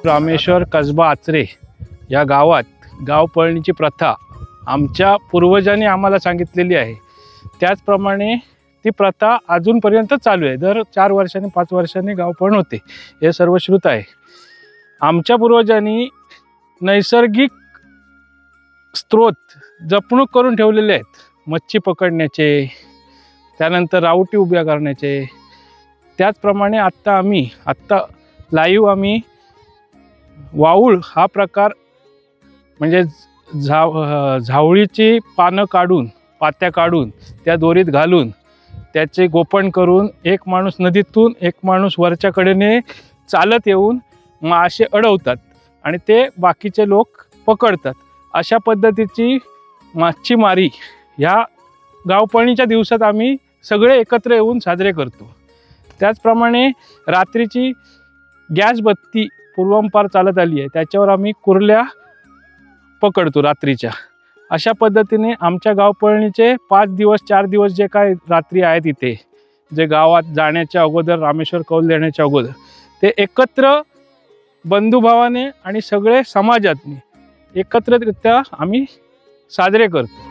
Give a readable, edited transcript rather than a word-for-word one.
रामेश्वर कसबा आचरे या गावात गावपळणीची प्रथा आमच्या पूर्वजांनी आम्हाला सांगितलेली आहे। त्याचप्रमाणे ती प्रथा अजूनपर्यंत चालू आहे। दर 4 वर्षांनी 5 वर्षांनी गावपळण होते, हे सर्वश्रुत आहे। आमच्या पूर्वजांनी नैसर्गिक स्त्रोत जपणूक करून ठेवलेले आहेत। मच्छी पकडण्याचे, त्यानंतर रावटी उभ्या करण्याचे। त्याचप्रमाणे आत्ता लाईव्ह आम्ही वाऊळ हा प्रकार म्हणजे झावळीची पानं काढून, पात्या काढून त्या दोरीत घालून त्याचे गोपन करून एक माणूस नदीतून एक माणूस वरच्या कडेने चालत येऊन मासे अडवतात आणि ते बाकीचे लोक पकडतात। अशा पद्धतीची मासेमारी ह्या गावपळणीच्या दिवसात आम्ही सगळे एकत्र येऊन साजरे करतो। त्याचप्रमाणे रात्रीची गॅस बत्ती पूर्वांपार चालत आली आहे, त्याच्यावर आम्ही कुर्ल्या पकडतो रात्रीच्या। अशा पद्धतीने आमच्या गावपळणीचे 5 दिवस 4 दिवस जे काय रात्री आहेत इथे, जे गावात जाण्याच्या अगोदर रामेश्वर कौल देण्याच्या अगोदर ते एकत्र बंधुभावाने आणि सगळे समाजातने एकत्रितरित्या आम्ही साजरे करतो।